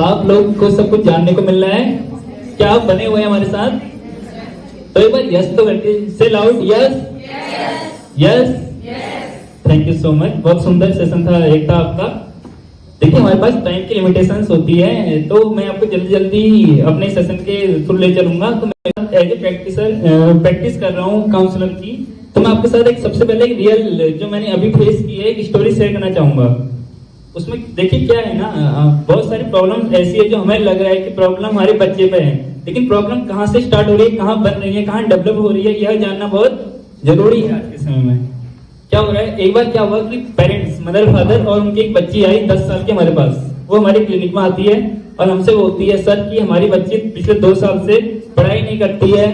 आप लोग को सब कुछ जानने को मिल रहा है। क्या आप बने हुए हैं हमारे साथ? तो एक बार यस तो करके से loud, yes yes. Thank you so much. बहुत सुंदर सेशन था एक था आपका। देखिए हमारे पास टाइम की लिमिटेशंस होती है, तो मैं आपको जल्दी जल्दी अपने सेशन के थ्रू ले चलूंगा। तो मैं एज ए प्रैक्टिस कर रहा हूँ काउंसलर की। तो मैं आपके साथ एक सबसे पहले एक रियल जो मैंने अभी फेस की है एक स्टोरी शेयर करना चाहूंगा। उसमें देखिए क्या है ना, बहुत सारी प्रॉब्लम ऐसी है जो हमें लग रहा है कि प्रॉब्लम हमारे बच्चे पे है, लेकिन प्रॉब्लम कहाँ से स्टार्ट हो रही है, कहाँ बन रही है, कहाँ डेवलप हो रही है, यह जानना बहुत जरूरी है आज के समय में। क्या हो रहा है, एक बार क्या हुआ कि पेरेंट्स मदर फादर और उनकी एक बच्ची आई 10 साल के हमारे पास। वो हमारे क्लिनिक में आती है और हमसे बोलती है सर कि हमारी बच्ची पिछले 2 साल से पढ़ाई नहीं करती है,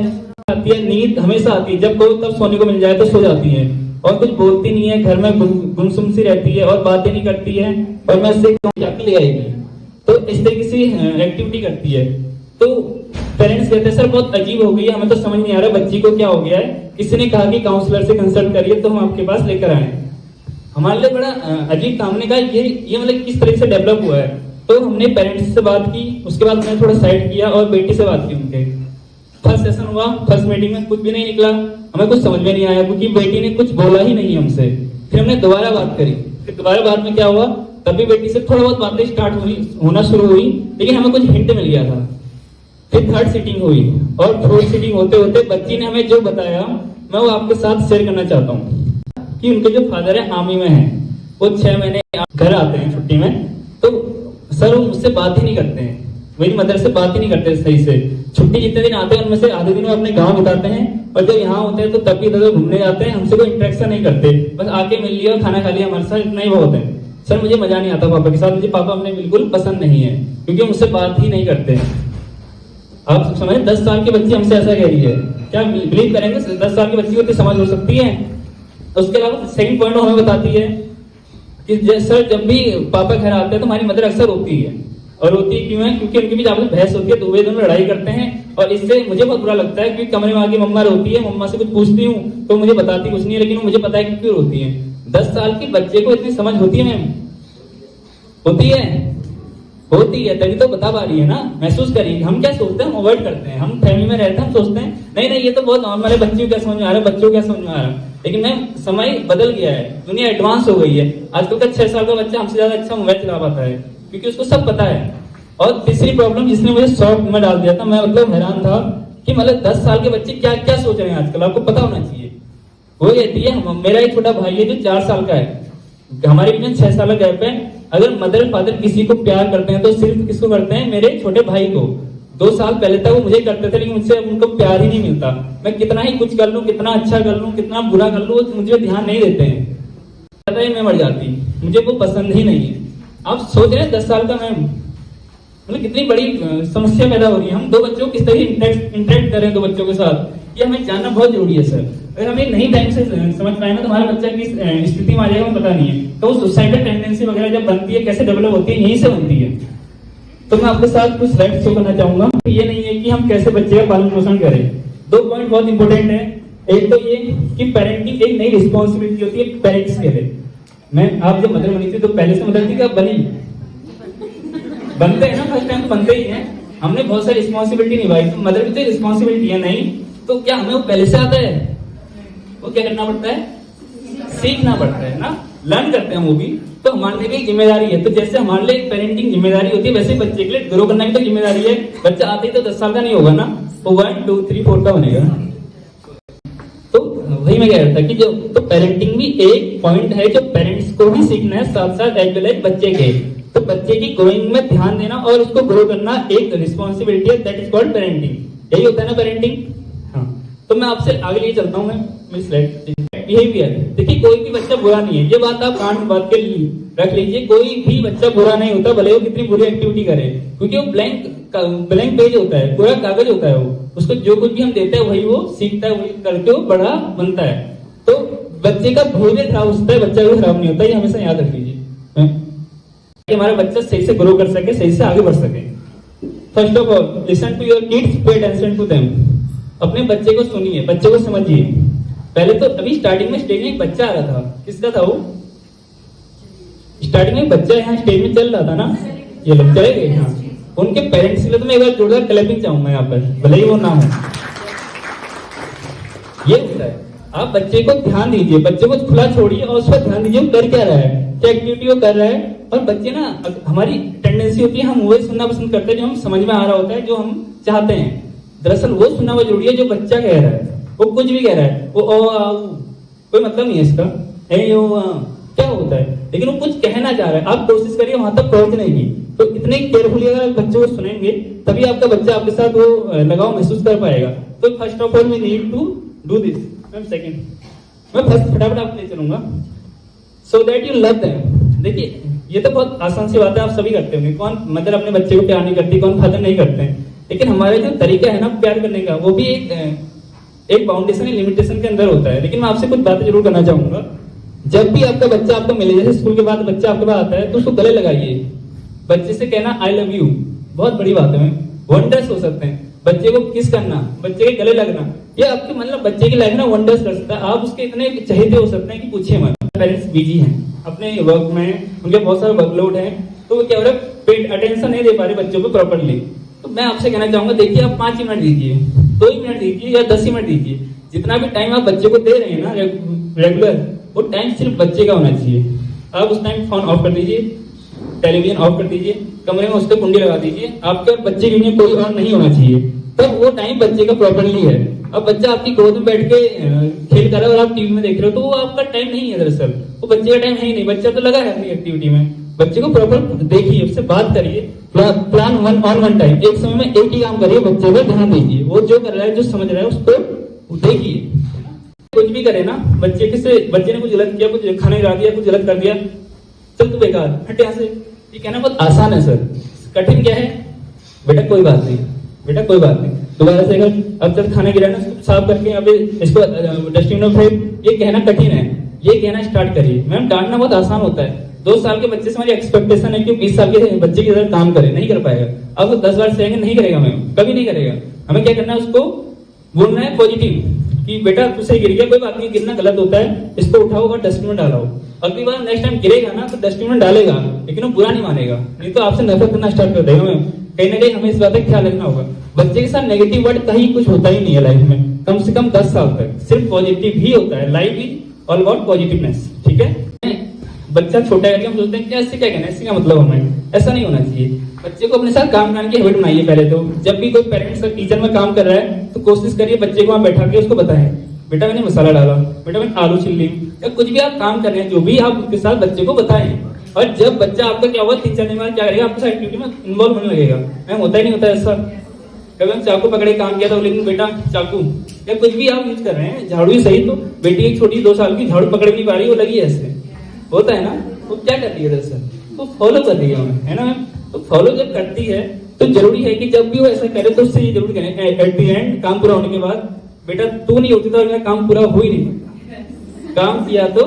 आती है नींद हमेशा आती है, जब कहो तब सोने को मिल जाए तो सो जाती है और कुछ बोलती नहीं है, घर में गुमसुम सी रहती है और बातें नहीं करती है। और मैं उससे क्या ले आएगी, तो इस तरीके से एक्टिविटी करती है। तो पेरेंट्स कहते हैं सर बहुत अजीब हो गई है, हमें तो समझ नहीं आ रहा बच्ची को क्या हो गया है। किसी ने कहा कि काउंसलर से कंसल्ट करिए, तो हम आपके पास लेकर आए। हमारे लिए बड़ा अजीब था। हमने कहा ये मतलब किस तरह से डेवलप हुआ है। तो हमने पेरेंट्स से बात की, उसके बाद मैंने थोड़ा साइड किया और बेटी से बात की उनके। फर्स्ट सेशन हुआ, फर्स्ट मीटिंग में कुछ भी नहीं निकला, हमें कुछ समझ में नहीं आया क्योंकि बेटी ने कुछ बोला ही नहीं हमसे। फिर हमने दोबारा बात करी, फिर दोबारा बात में क्या हुआ, तभी बेटी से थोड़ा बहुत बातें स्टार्ट होना शुरू हुई, लेकिन हमें कुछ हिंट मिल गया था। फिर थर्ड सीटिंग हुई और फोर्थ सीटिंग होते होते बच्ची ने हमें जो बताया मैं वो आपके साथ शेयर करना चाहता हूँ कि उनके जो फादर है आर्मी में है, वो 6 महीने घर आते हैं छुट्टी में। तो सर वो मुझसे बात ही नहीं करते हैं, मेरी मदर से बात ही नहीं करते सही से। छुट्टी जितने दिन आते हैं उनमें से आधे दिन वो अपने गांव बिताते हैं और जब यहाँ होते हैं तो तब भी इधर घूमने जाते हैं, हमसे कोई इंटरेक्शन नहीं करते, बस आके मिल लिया, खाना खा लिया हमारे साथ, इतना ही बहुत है। सर मुझे मजा नहीं आता पापा के साथ, मुझे पापा अपने बिल्कुल पसंद नहीं है क्योंकि मुझसे बात ही नहीं करते। आप समझ 10 साल की बच्ची हमसे ऐसा कह रही है, क्या बिलीव करेंगे 10 साल की बच्ची को इतनी समझ हो सकती है। उसके अलावा सेकंड पॉइंट हमें बताती है कि सर जब भी पापा घर आते हैं तो हमारी मदर अक्सर रोती है। और रोती क्यों है, क्योंकि उनके बीच आपस में बहस होती है, तो वे दोनों लड़ाई करते हैं और इससे मुझे बहुत बुरा लगता है क्योंकि कमरे में आके मम्मा रोती है, मम्मा से कुछ पूछती हूँ तो मुझे बताती कुछ नहीं है, लेकिन मुझे पता है कि क्यों रोती है। 10 साल की बच्चे को इतनी समझ होती है मैम? होती है तभी तो बता पा रही है ना, महसूस करिए। हम क्या सोचते हैं, हम अवॉइड करते हैं, हम फैमिली में रहते हैं, हम सोचते हैं नहीं ये तो बहुत नॉर्मल है, बच्चे को क्या समझ में आ रहा है, बच्चों को क्या समझ में आ रहा है। लेकिन मैम समय बदल गया है, दुनिया एडवांस हो गई है। आजकल का 6 साल का बच्चा हमसे ज्यादा अच्छा मोबाइल चला पाता है क्योंकि उसको सब पता है। और तीसरी प्रॉब्लम जिसने मुझे शॉक में डाल दिया था, मैं मतलब हैरान था कि मतलब 10 साल के बच्चे क्या क्या सोच रहे हैं आजकल, आपको पता होना चाहिए। वो कहती है मेरा एक छोटा भाई है जो 4 साल का है, हमारे बीच में 6 साल का गैप है। अगर मदर फादर किसी को प्यार करते हैं तो सिर्फ किसको करते हैं, मेरे छोटे भाई को। 2 साल पहले तक वो मुझे करते थे, लेकिन मुझसे उनको प्यार ही नहीं मिलता। मैं कितना ही कुछ कर लूं, कितना अच्छा कर लूं, कितना बुरा कर लूं, मुझे ध्यान नहीं देते हैं, पता है मैं मर जाती, मुझे वो पसंद ही नहीं है। आप सोच रहे हैं 10 साल का मैं मतलब कितनी बड़ी समस्या पैदा हो रही है। हम 2 बच्चों को किस तरह इंटरेक्ट करें 2 बच्चों के साथ, ये हमें जानना बहुत जरूरी है सर। अगर हमें नहीं टाइम से समझ पाए ना तो हमारा बच्चा किस स्थिति में आ जाएगा पता नहीं है। तो सुसाइडल टेंडेंसी वगैरह जब बनती है, कैसे डेवलप होती है, यहीं से बनती है। तो मैं आपके साथ कुछ स्लाइड शो करना चाहूंगा। ये नहीं है कि हम कैसे बच्चे का पालन पोषण करें। 2 पॉइंट बहुत इंपॉर्टेंट है। एक तो ये कि पेरेंटिंग एक नई रिस्पॉन्सिबिलिटी होती है पेरेंट्स के लिए। मैं आप जब मदर बनी थी तो पहले से मदर थी क्या बनी? बनते हैं ना, फर्स्ट टाइम तो बनते ही हैं। हमने बहुत सारी रिस्पॉन्सिबिलिटी निभाई, तो मदर की तो रिस्पॉन्सिबिलिटी है नहीं, तो क्या हमें वो पहले से आता है? वो क्या करना पड़ता है, सीखना पड़ता है ना, लर्न करते हैं वो भी। तो हमारे लिए जिम्मेदारी है। तो जैसे हमारे लिए पेरेंटिंग जिम्मेदारी होती है, वैसे बच्चे के लिए ग्रो करना भी तो जिम्मेदारी है। बच्चा आते ही तो 10 साल का नहीं होगा ना, वो 1 2 3 4 का बनेगा। तो वही मैं कह रहा था कि जो तो पेरेंटिंग भी एक पॉइंट है जो पेरेंट्स को भी सीखना है, साथ साथ एज वेल एज बच्चे के। तो बच्चे की ग्रोइंग में ध्यान देना और उसको ग्रो करना एक रिस्पॉन्सिबिलिटी है, दैट इज कॉल्ड पेरेंटिंग। यही होता है ना पेरेंटिंग। हाँ, तो मैं आपसे आगे लिए चलता हूँ। मैं स्लाइड बिहेवियर। देखिए कोई भी बच्चा बुरा नहीं है, ये बात आप कान में बात के रख लीजिए। कोई भी बच्चा बुरा नहीं होता, भले वो कितनी बुरी एक्टिविटी करे, क्योंकि वो ब्लैंक पेज होता है, पूरा कागज होता है। वो उसको जो कुछ भी हम देते हैं वही वो सीखता है, वही करके वो बड़ा बनता है। तो बच्चे का बिहेवियर खराब होता है, बच्चा भी खराब नहीं होता, ये हमेशा याद रख लीजिए कि हमारा बच्चा सही से ग्रो कर सके, सही से आगे बढ़ सके। First of all listen to your kids, pay attention to them. अपने बच्चे को सुनिए, बच्चे को समझिए। पहले तो अभी स्टार्टिंग में स्टेज में एक बच्चा आ रहा था, किसका था वो? स्टार्टिंग में बच्चा यहाँ स्टेज में चल रहा था ना, ये लोग चले गए। हाँ, उनके पेरेंट्स के लिए तो मैं एक बार जोरदार क्लैपिंग चाहूंगा यहाँ पर, भले ही वो ना हो। ये होता है, आप बच्चे को ध्यान दीजिए, बच्चे को खुला छोड़िए और उस पर ध्यान दीजिए वो कर क्या रहा है, क्या एक्टिविटी वो कर रहा है। और बच्चे ना, हमारी टेंडेंसी होती है हम वही सुनना पसंद करते हैं जो हम समझ में आ रहा होता है, जो हम चाहते हैं। दरअसल वो सुनना वो जरूरी है जो बच्चा कह रहा है। वो कुछ भी कह रहा है, वो कोई मतलब नहीं है इसका, क्या होता है, लेकिन वो कुछ कहना चाह रहा है। आप कोशिश करिए वहां तक पहुंचने की। तो इतने केयरफुली अगर बच्चों को सुनेंगे तभी आपका बच्चा आपके साथ वो लगाव महसूस कर पाएगा। तो first of all we need to do this. Ma'am second, मैं फर्स्ट फटाफट आपको ले चलूंगा, so that you love them. देखिए ये तो बहुत आसान सी बात है, आप सभी करते होंगे। कौन मदर अपने बच्चे को प्यार नहीं करती, कौन फादर नहीं करते हैं। लेकिन हमारा जो तरीका है ना प्यार करने का, वो भी एक बाउंडेशन लिमिटेशन के अंदर होता है। लेकिन मैं आपसे कुछ बातें जरूर करना चाहूंगा। जब भी आपका बच्चा आपको मिले, जैसे स्कूल के बाद बच्चा आपके पास आता है तो उसको गले लगाइए। बच्चे से कहना आई लव यू, बहुत बड़ी बात है। वंडर्स हो सकते हैं। बच्चे को किस करना, बच्चे के गले लगना, ये आपके मतलब बच्चे की लाइफ में वंडर्स कर सकता है। आप उसके इतने चहेते हो सकते हैं कि पूछिए मत। पेरेंट्स बिजी हैं अपने वर्क में, उनके बहुत सारे वर्कलोड है, तो वो क्या हो रहा है, पेड अटेंशन नहीं दे पा रहे बच्चों को प्रॉपर्ली। तो मैं आपसे कहना चाहूंगा, देखिए आप 5 मिनट दीजिए, 2 मिनट दीजिए या 10 मिनट दीजिए। जितना भी टाइम आप बच्चे को दे रहे हैं ना रेगुलर, वो टाइम सिर्फ बच्चे का होना चाहिए। आप उस टाइम फोन ऑफ कर दीजिए, टेलीविजन ऑफ कर दीजिए, कमरे में उसको कुंडी लगा दीजिए। आपके और बच्चे के लिए कोई और नहीं होना चाहिए। तब वो टाइम बच्चे का प्रॉपर्ली है। अब बच्चा आपकी गोद में बैठ के खेल कर रहा है और आप टीवी में देख रहे हो, तो वो आपका टाइम नहीं है। दरअसल वो बच्चे का टाइम है ही नहीं। बच्चा तो लगा है अपनी एक्टिविटी में। बच्चे को प्रॉपर देखिए, उससे बात करिए, प्लान वन टाइम, एक समय में एक ही काम करिए, बच्चे पर ध्यान दीजिए। वो जो कर रहा है, जो समझ रहा है, उसको देखिए। कुछ भी करे ना, बच्चे ने कुछ गलत किया, कुछ खाना गिरा दिया, कुछ गलत कर दिया, चल तू बेकार, हट यहाँ से। ये कहना बहुत आसान है सर, कठिन क्या है? बेटा कोई बात नहीं, बेटा कोई बात नहीं, दोबारा से अगर अब तक खाना गिरा ना, साफ करके अभी इसको डस्टबिन में फेंक। ये कहना कठिन है, ये कहना स्टार्ट करिए। मैम डांटना बहुत आसान होता है। 2 साल के बच्चे से हमारी एक्सपेक्टेशन है कि 20 साल के बच्चे की तरह काम करे, नहीं कर पाएगा। अब वो 10 बार से नहीं करेगा, मैम कभी नहीं करेगा। हमें क्या करना है, उसको बोलना है पॉजिटिव कि बेटा तुझसे गिर गया, कोई बात नहीं, गिरना गलत होता है, इसको उठाओ और डस्टबिन में डालो। अगली बार नेक्स्ट टाइम गिरेगा ना तो डस्टबिन में डालेगा, लेकिन वो बुरा नहीं मानेगा, नहीं तो आपसे नफरत करना स्टार्ट कर देगा। मैम कहीं ना कहीं हमें इस बात का ख्याल रखना होगा। बच्चे के साथ नेगेटिव वर्ड कहीं कुछ होता ही नहीं है लाइफ में, कम से कम 10 साल तक सिर्फ पॉजिटिव ही होता है। Life is all about positiveness, ठीक है। बच्चा छोटा है, हम सोचते हैं कि ऐसे क्या कहना है, इससे क्या मतलब हमें, ऐसा नहीं होना चाहिए। बच्चे को अपने साथ काम करने की हैबिट बनाइए। पहले तो जब भी कोई पेरेंट्स टीचर में काम कर रहा है तो कोशिश करिए बच्चे को वहां बैठा के उसको बताएं, बेटा मैंने मसाला डाला, बेटा मैंने आलू छिल ली, या कुछ भी आप काम कर रहे हैं, जो भी आप उसके साथ बच्चे को बताएं। और जब बच्चा आपका क्या होगा, 3-4 दिन बाद क्या करेगा, आपके साथ एक्टिविटी में इन्वॉल्व होने लगेगा। मैम होता ही नहीं होता ऐसा। कभी हम चाकू पकड़े काम किया था, लेकिन बेटा चाकू या कुछ भी आप यूज कर रहे हैं, झाड़ू ही सही, तो बेटी एक छोटी 2 साल की झाड़ू पकड़ नहीं पा रही, वो लगी ऐसे, होता है ना, वो क्या कर रही है दरअसल, तो फॉलो कर रही है ना मैम। तो फॉलो जब करती है तो जरूरी है कि जब भी वो ऐसा करे तो उससे ये जरूर करें एट द एंड, काम पूरा होने के बाद, बेटा तू नहीं होती तो मेरा काम पूरा हो ही नहीं, काम किया तो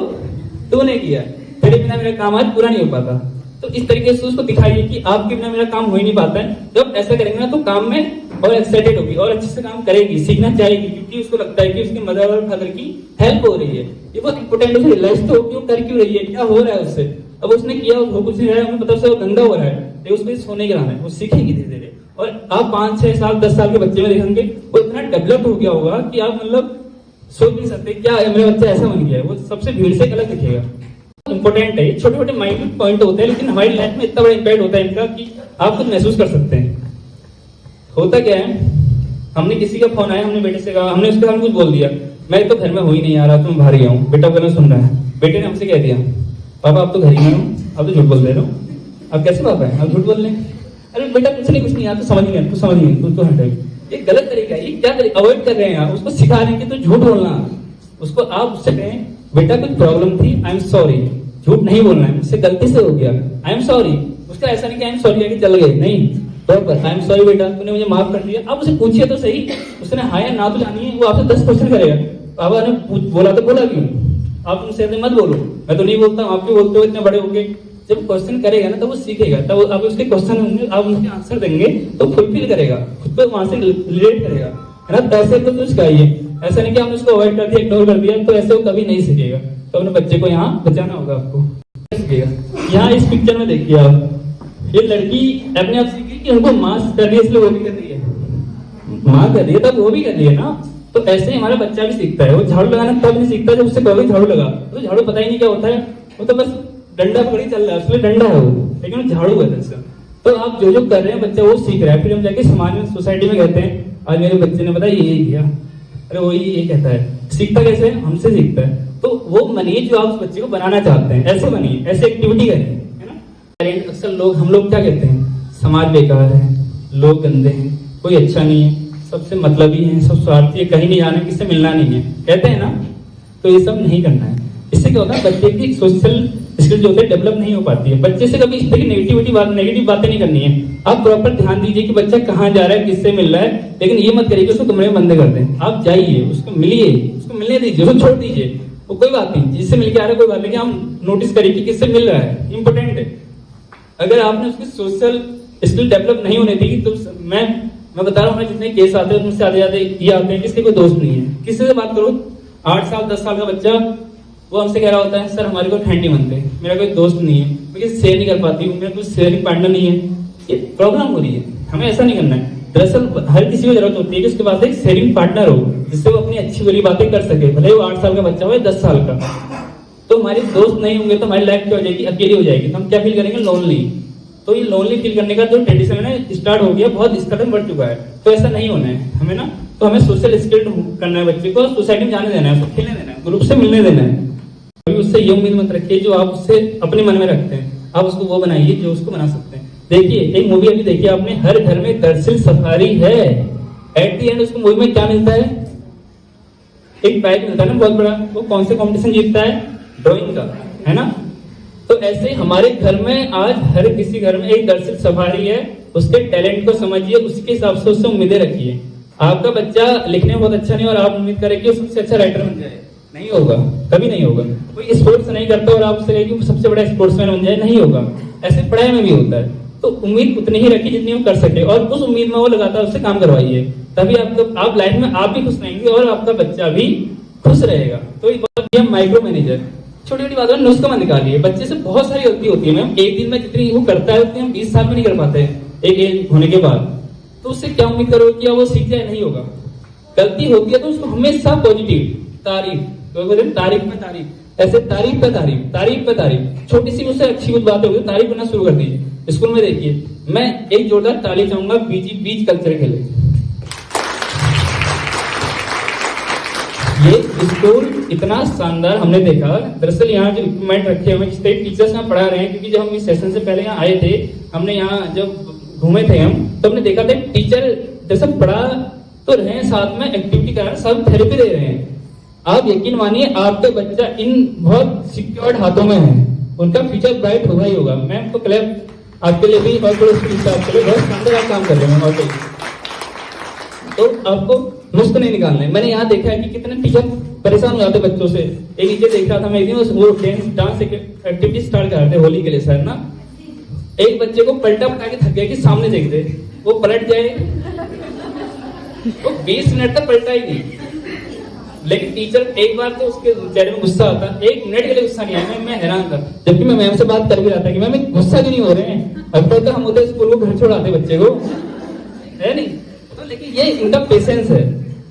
तूने किया, तेरे बिना मेरा काम आज पूरा नहीं हो पाता। तो इस तरीके से उसको दिखाइए कि आपके बिना मेरा काम हो ही नहीं पाता है। जब ऐसा करेंगे ना तो काम में और एक्साइटेड होगी और अच्छे से काम करेगी, सीखना चाहेगी, क्योंकि उसको लगता है कि उसके मदर और फादर की हेल्प हो रही है। ये बहुत इंपॉर्टेंट है, रियलाइज तो क्यों कर क्यों रही है, क्या हो रहा है उससे। अब उसने किया वो कुछ नहीं रहा है, हमें पता है गंदा हो रहा है, लेकिन उसको सोने गिराना है, वो सीखेगी धीरे धीरे। और आप 5-6 साल 10 साल के बच्चे में देखेंगे वो इतना डेवलप हो गया होगा कि आप मतलब सोच नहीं सकते क्या मेरा बच्चा ऐसा बन गया है, वो सबसे भीड़ से अलग दिखेगा। इंपॉर्टेंट है, छोटे छोटे माइन्यूट पॉइंट होते हैं, लेकिन हमारी लाइफ में इतना बड़ा इम्पैक्ट होता है इनका कि आप खुद महसूस कर सकते हैं। होता क्या है, हमने किसी का फोन आया, हमने बेटे से कहा, हमने उसके सामने कुछ बोल दिया, मैं तो घर में हो ही नहीं आ रहा, तुम बाहर ही आऊँ, बेटा कहना सुन रहा है। बेटे ने हमसे कह दिया, पापा आप तो घर ही में हो, आप तो झूठ बोल रहे हो। अब कैसे पापा है, आप झूठ बोल रहे हैं? अरे बेटा कुछ नहीं यार, तू समझ नहीं, तू तो हटे। ये गलत तरीका है, ये क्या अवॉइड कर रहे हैं आप, उसको सिखा रहे हैं कि तू झूठ बोलना। उसको आप उससे कहें, बेटा कुछ प्रॉब्लम थी, आई एम सॉरी, झूठ नहीं बोलना है, मुझसे गलती से हो गया, आई एम सॉरी। उसका ऐसा नहीं कि आई एम सॉरी आगे चल गए, नहीं, प्रॉपर आई एम सॉरी बेटा, तूने मुझे माफ कर दिया। आप उसे पूछिए तो सही, उसने हाँ या ना तो जानी है, वो आपसे 10 क्वेश्चन करेगा। पापा ने बोला तो बोला क्यों, आप उनसे मत बोलो, मैं तो नहीं बोलता हूँ, आप क्यों बोलते हो इतने बड़े हो गए। जब क्वेश्चन करेगा ना तब वो सीखेगा, तब आप उसके क्वेश्चन होंगे, आप उनके आंसर देंगे तो फुलफिल करेगा, खुद को वहां से रिलेट करेगा, है ना। ऐसे तो कुछ चाहिए, ऐसा नहीं कि हमने उसको अवॉइड कर दिया, इग्नोर कर दिया, तो ऐसे वो कभी नहीं सीखेगा। तो अपने बच्चे को यहाँ बचाना होगा आपको, सीखेगा। यहाँ इस पिक्चर में देखिए आप, ये लड़की अपने आप सीखी, कि उनको माँ कर रही है इसलिए वो भी कर रही है, माँ कर रही है तब वो भी कर रही है ना। तो ऐसे ही हमारा बच्चा भी सीखता है। वो झाड़ू लगाना तब नहीं सीखता जब उससे कहोगे झाड़ू लगा, तो झाड़ू पता ही नहीं क्या होता है, वो तो बस डंडा पकड़ी चल रहा है, उसमें डंडा है वो, लेकिन वो झाड़ू है दरअसल। तो आप जो जो कर रहे हैं बच्चा वो सीख रहा है, फिर हम जाके समाज में सोसाइटी में कहते हैं आज मेरे बच्चे ने बताया ये किया, अरे वो ये कहता है। सीखता कैसे है? हमसे सीखता है। तो वो बनिए जो आप उस बच्चे को बनाना चाहते हैं, ऐसे बनिए, ऐसे एक्टिविटी करिए, है ना। पेरेंट अक्सर लोग, हम लोग क्या कहते हैं, समाज बेकार है, लोग गंदे हैं, कोई अच्छा नहीं है, सबसे मतलबी है, सब स्वार्थी है, कहीं नहीं जाना, किससे मिलना नहीं है, कहते हैं ना। तो ये सब नहीं करना है। इससे क्या होता है, बच्चे की सोशल स्किल जो होती है डेवलप नहीं हो पाती है। बच्चे से कभी इस तरह की नेगेटिव बातें नहीं करनी है। आप प्रॉपर ध्यान दीजिए कि बच्चा कहाँ जा रहा है, किससे मिल रहा है, लेकिन ये मत करिए कि उसको कमरे में बंद कर दें। आप जाइए, उसको मिलिए, उसको मिलने दीजिए, उसको छोड़ दीजिए, वो कोई बात नहीं, जिससे मिलके आ रहा है कोई बात नहीं, लेकिन हम नोटिस करिए कि किससे मिल रहा है, इंपॉर्टेंट है। अगर आपने उसकी सोशल स्किल डेवलप नहीं होने दी तो मैं बता रहा हूँ, जितने केस आते हैं उनसे आते ये आते हैं किसके कोई दोस्त नहीं है। किसी से बात करो, 8 साल 10 साल का बच्चा वो हमसे कह रहा होता है सर हमारे कोई फ्रेंड नहीं बनते, मेरा कोई दोस्त नहीं है, मैं किसी शेयर नहीं कर पाती हूँ, मेरा कोई शेयरिंग पार्टनर नहीं है। ये प्रॉब्लम हो रही है, हमें ऐसा नहीं करना है। दरअसल हर किसी को जरूरत होती है कि उसके पास एक शेयरिंग पार्टनर हो, जिससे वो अपनी अच्छी बुरी बातें कर सके, भले वो 8 साल का बच्चा हो या 10 साल का। तो हमारे दोस्त नहीं होंगे तो हमारी लाइफ क्या हो जाएगी, अकेली हो जाएगी। तो हम क्या फील करेंगे, लोनली। तो ये लोनली फील करने का जो ट्रेडिशन है ना स्टार्ट हो गया, बहुत इस कदम बढ़ चुका है। तो ऐसा नहीं होना है हमें ना। तो हमें सोशल स्किल करना है, बच्चे को सोसाइटी में जाने देना है, उसको खेलने देना है, ग्रुप से मिलने देना है। अभी उससे ये उम्मीद मत रखिए जो आप उससे अपने मन में रखते हैं, आप उसको वो बनाइए जो उसको बना सकते हैं। देखिए एक मूवी अभी देखिए आपने, हर घर में दरअसल सफारी है। एट द एंड उसको मूवी में क्या मिलता है, एक प्राइज मिलता है ना बहुत बड़ा। वो कौन से कॉम्पिटिशन जीतता है, ड्राइंग का, है ना। तो ऐसे हमारे घर में आज हर किसी घर में एक दरअसल सफारी है। उसके टैलेंट को समझिए, उसके हिसाब से उससे उम्मीदें रखिए। आपका बच्चा लिखने में बहुत अच्छा नहीं और आप उम्मीद करें कि वो सबसे अच्छा राइटर बन जाए, नहीं होगा, कभी नहीं होगा। कोई स्पोर्ट्स नहीं करता और आप उससे कहें कि वो सबसे बड़ा स्पोर्ट्समैन बन जाए, नहीं होगा। ऐसे पढ़ाई में भी होता है। तो उम्मीद उतनी ही रखिए जितनी वो कर सके, और उस उम्मीद में वो लगातार उससे काम करवाइए, तभी आप लाइफ में आप भी खुश रहेंगे और आपका बच्चा भी खुश रहेगा। तो ये माइक्रो मैनेजर, छोटी छोटी बातों में नुस्खा मत निकालिए। बच्चे से बहुत सारी गलती होती है मैम, एक दिन में जितनी वो करता है उतनी हम 20 साल में नहीं कर पाते हैं एक एज होने के बाद। तो उससे क्या उम्मीद करो कि वो सीख जाए, नहीं होगा। गलती होती है तो उसको हमेशा पॉजिटिव तारीफ, तारीफ पे तारीफ, ऐसे तारीफ पे तारीफ, तारीफ पे तारीफ, छोटी सी मुझसे अच्छी कुछ बात होगी तारीफ करना शुरू कर दीजिए। स्कूल में देखिए, मैं एक जोरदार ताली चाहूंगा बीच कल्चर के लिए। ये स्कूल इतना शानदार हमने देखा। दरअसल यहाँ जो इक्विपमेंट रखे हुए जिससे टीचर्स यहाँ पढ़ा रहे हैं, क्योंकि जब हम इस सेशन से पहले यहाँ आए थे, हमने यहाँ जब घूमे थे हम, तो हमने देखा था टीचर जैसे पढ़ा तो रहे हैं, साथ में एक्टिविटी करा रहे हैं, सब थेरेपी दे रहे हैं। आप यकीन मानिए आपका बच्चा इन बहुत सिक्योर्ड हाथों में है, उनका फ्यूचर ब्राइट होगा ही होगा। मैं आपको क्लैप आपके लिए भी और आपके लिए बहुत शानदार आप काम कर रहे हैं। और तो आपको मुफ्त नहीं निकालना है। मैंने यहाँ देखा है कि कितने टीचर परेशान हो जाते बच्चों से। एक नीचे देख रहा था मैं एक दिन, वो डांस एक्टिविटी स्टार्ट कर रहे थे होली के लिए सर ना। एक बच्चे को पलटा पटा के थक गया कि सामने देख दे, वो पलट जाए, वो 20 मिनट तक पलटा ही नहीं। लेकिन टीचर एक बार तो उसके चेहरे में गुस्सा आता, 1 मिनट के लिए गुस्सा नहीं आया। मैं हैरान था, जबकि मैं मैम से बात कर भी रहा था कि मैम गुस्सा क्यों नहीं हो रहे हैं। अब तक तो हम होते स्कूल को घर छोड़ाते बच्चे को, है नहीं। तो लेकिन ये इनका पेशेंस है।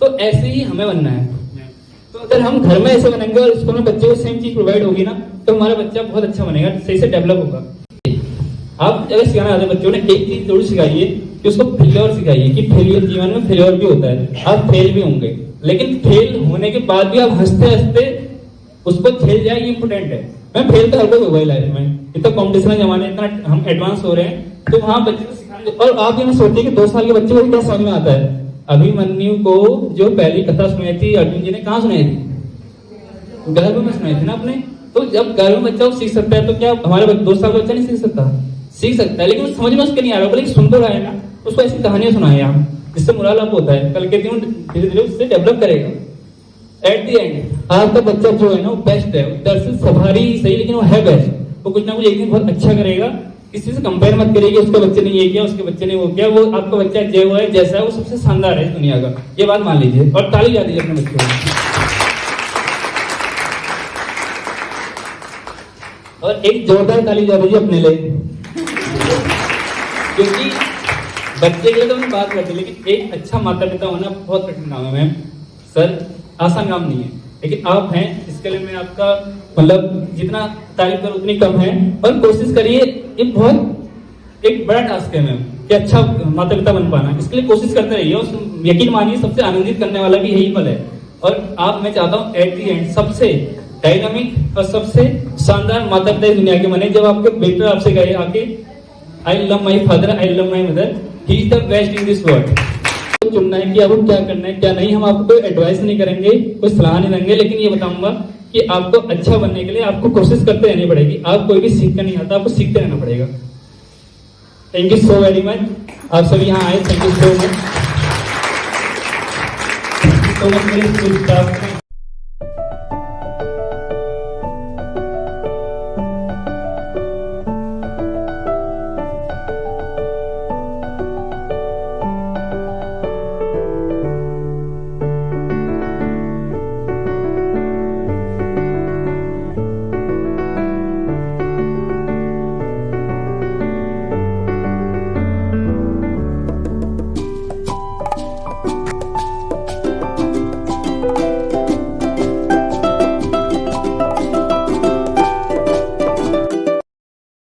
तो ऐसे ही हमें बनना है। तो अगर हम घर में ऐसे बनेंगे और स्कूल में बच्चे को सेम चीज प्रोवाइड होगी ना, तो हमारा बच्चा बहुत अच्छा बनेगा, सही से डेवलप होगा। आप अगर सिखाना चाहते बच्चों ने, एक चीज जरूर सिखाइए कि उसको फेलियर सिखाइए कि फेलियर जीवन में फेलियर भी होता है, आप फेल भी होंगे, लेकिन फेल होने के बाद भी आप हंसते हंसते उसको झेल जाए, ये इंपोर्टेंट है। मैं फेल तो हर कोई होगा लाइफ में, इतना कॉम्पिटिशन जमाने, इतना हम एडवांस हो रहे हैं। तो वहां बच्चे को सिखाने, और आप ये सोचिए कि 2 साल के बच्चे को क्या समझ में आता है। अभिमन्यु को जो पहली कथा सुनाई थी अर्जुन जी ने, कहाँ सुनाई थी, गर्भ में सुनाई थी ना अपने। तो जब गर्भ में बच्चा सीख सकता है तो क्या हमारे 2 साल का बच्चा नहीं सीख सकता, सीख सकता है। लेकिन वो समझ में उसके नहीं आ रहा, बोले सुन तो रहा है ना, उसको ऐसी कहानियां सुनाए आप, जिससे मोरल अप होता है, कल के दिन धीरे धीरे उससे डेवलप करेगा। एट द एंड आपका बच्चा जो है ना वो बेस्ट है, दरअसल सफारी सही लेकिन वो है बेस्ट। वो कुछ ना कुछ एक दिन बहुत अच्छा करेगा। किसी से कंपेयर मत करिए कि उसके बच्चे ने ये किया, उसके बच्चे ने वो किया। वो आपका बच्चा जो है जैसा है वो सबसे शानदार है दुनिया का, ये बात मान लीजिए और ताली जा दीजिए अपने बच्चों को। और एक जोरदार ताली जा दीजिए अपने लिए, क्योंकि बच्चे के लिए तो हम बात करते हैं, लेकिन एक अच्छा माता पिता होना बहुत कठिन काम है मैम। सर आसान काम नहीं है, लेकिन आप हैं, इसके लिए मैं आपका मतलब जितना तारीफ करूं उतनी कम है। और कोशिश करिए, ये बहुत एक बड़ा टास्क है मैम कि अच्छा माता पिता बन पाना। इसके लिए कोशिश करते रहिए और यकीन मानिए सबसे आनंदित करने वाला भी यही पल है। और आप, मैं चाहता हूँ एट दी एंड सबसे डायनामिक और सबसे शानदार माता पिता इस दुनिया के बने। जब आपके बेटे आपसे कहे आके I love my father, I love my mother, he is the best in this world. चुनना है कि आपको क्या करना है क्या नहीं। हम आपको कोई एडवाइस नहीं करेंगे, कोई सलाह नहीं देंगे, लेकिन ये बताऊंगा कि आपको अच्छा बनने के लिए आपको कोशिश करते रहनी पड़ेगी। आप कोई भी सीख कर नहीं आता, आपको सीखते रहना पड़ेगा। Thank you so very much, आप सभी यहाँ आए, thank you so much. Thank you so much मेरे स्कूल स्टाफ।